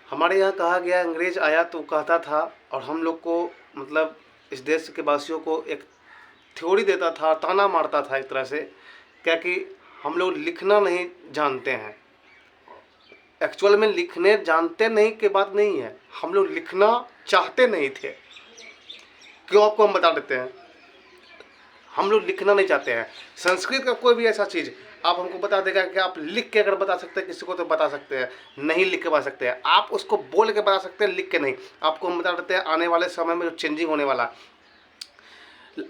हमारे यहाँ कहा गया, अंग्रेज आया तो कहता था और हम लोग को मतलब इस देश के वासियों को एक थ्योरी देता था, ताना मारता था एक तरह से, क्या कि हम लोग लिखना नहीं जानते हैं। एक्चुअल में लिखने जानते नहीं के बात नहीं है, हम लोग लिखना चाहते नहीं थे। क्यों, आपको हम बता देते हैं। हम लोग लिखना नहीं चाहते हैं। संस्कृत का कोई भी ऐसा चीज़ आप हमको बता देगा कि आप लिख के अगर बता सकते हैं किसी को तो बता सकते हैं, नहीं लिख के बता सकते हैं। आप उसको बोल के बता सकते हैं, लिख के नहीं। आपको हम बता देते हैं आने वाले समय में जो चेंजिंग होने वाला।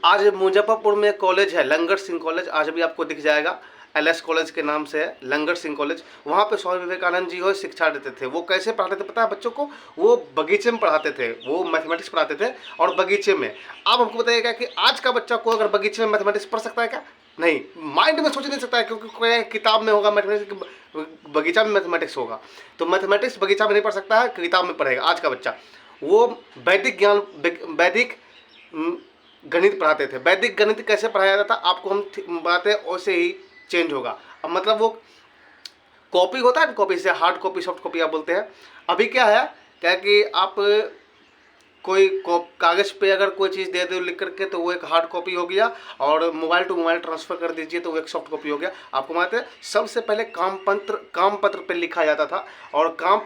आज मुजफ्फरपुर में कॉलेज है, लंगर सिंह कॉलेज, आज भी आपको दिख जाएगा। एलएस कॉलेज के नाम से है, लंगर सिंह कॉलेज। वहाँ पे स्वामी विवेकानंद जी हो शिक्षा देते थे। वो कैसे पढ़ाते थे पता है बच्चों को? वो बगीचे में पढ़ाते थे, वो मैथमेटिक्स पढ़ाते थे और बगीचे में। आप हमको बताइएगा कि आज का बच्चा को अगर बगीचे में मैथमेटिक्स पढ़ सकता है क्या? नहीं, माइंड में सोच नहीं सकता है, क्योंकि कोई किताब में होगा मैथमेटिक्स, बगीचा में मैथमेटिक्स होगा। तो मैथमेटिक्स बगीचा में नहीं पढ़ सकता है, किताब में पढ़ेगा आज का बच्चा। वो वैदिक ज्ञान, वैदिक गणित पढ़ाते थे। वैदिक गणित कैसे पढ़ाया जाता था आपको हम बताते हैं, वैसे ही चेंज होगा। अब मतलब वो कॉपी होता है ना, कॉपी से हार्ड कॉपी, सॉफ्ट कॉपी आप बोलते हैं। अभी क्या है, क्या कि आप कोई कागज़ पे अगर कोई चीज़ दे दो लिख करके तो वो एक हार्ड कॉपी हो गया, और मोबाइल टू मोबाइल ट्रांसफ़र कर दीजिए तो वो एक सॉफ्ट कॉपी हो गया। आपको मालूम है सबसे पहले काम पत्र पे लिखा जाता था, और काम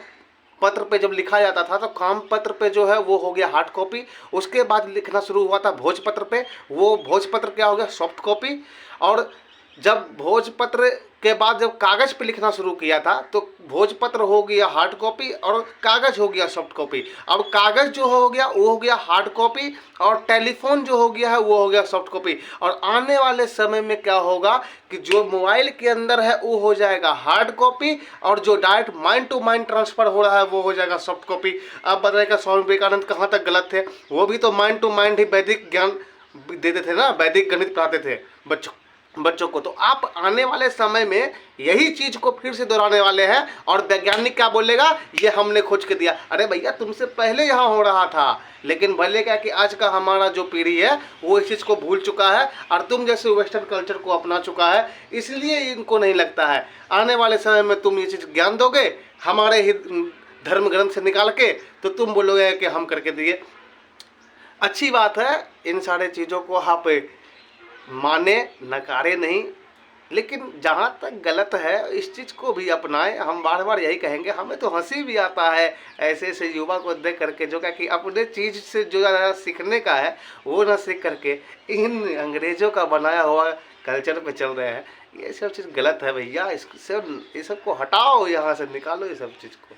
पत्र पे जब लिखा जाता था तो काम पत्र पे जो है वो हो गया हार्ड कॉपी। उसके बाद लिखना शुरू हुआ था भोजपत्र पे, वो भोजपत्र क्या हो गया, सॉफ्ट कॉपी। और जब भोजपत्र के बाद जब कागज़ पे लिखना शुरू किया था तो भोजपत्र हो गया हार्ड कॉपी और कागज़ हो गया सॉफ्ट कॉपी। अब कागज़ जो हो गया वो हो गया हार्ड कॉपी, और टेलीफोन जो हो गया है वो हो गया सॉफ्ट कॉपी। और आने वाले समय में क्या होगा कि जो मोबाइल के अंदर है वो हो जाएगा हार्ड कॉपी, और जो direct mind to mind transfer हो रहा है वो हो जाएगा सॉफ्ट कॉपी। अब बताइएगा स्वामी विवेकानंद कहाँ तक गलत थे? वो भी तो माइंड टू माइंड ही वैदिक ज्ञान देते थे ना, वैदिक गणित पढ़ाते थे बच्चों को। तो आप आने वाले समय में यही चीज को फिर से दोहराने वाले हैं, और वैज्ञानिक क्या बोलेगा, ये हमने खोज के दिया। अरे भैया, तुमसे पहले यहाँ हो रहा था, लेकिन भले क्या कि आज का हमारा जो पीढ़ी है वो इस चीज़ को भूल चुका है, और तुम जैसे वेस्टर्न कल्चर को अपना चुका है, इसलिए इनको नहीं लगता है। आने वाले समय में तुम ये चीज़ ज्ञान दोगे हमारे ही धर्म ग्रंथ से निकाल के, तो तुम बोलोगे कि हम करके दिए। अच्छी बात है, इन सारे चीज़ों को आप माने, नकारे नहीं, लेकिन जहाँ तक गलत है इस चीज़ को भी अपनाएं। हम बार बार यही कहेंगे। हमें तो हंसी भी आता है ऐसे ऐसे युवा को देख करके, जो क्या कि अपने चीज़ से जो ज़्यादा सीखने का है वो ना सीख करके इन अंग्रेज़ों का बनाया हुआ कल्चर पे चल रहे हैं। ये सब चीज़ गलत है भैया। इससे ये सब को हटाओ, यहाँ से निकालो ये सब चीज़ को।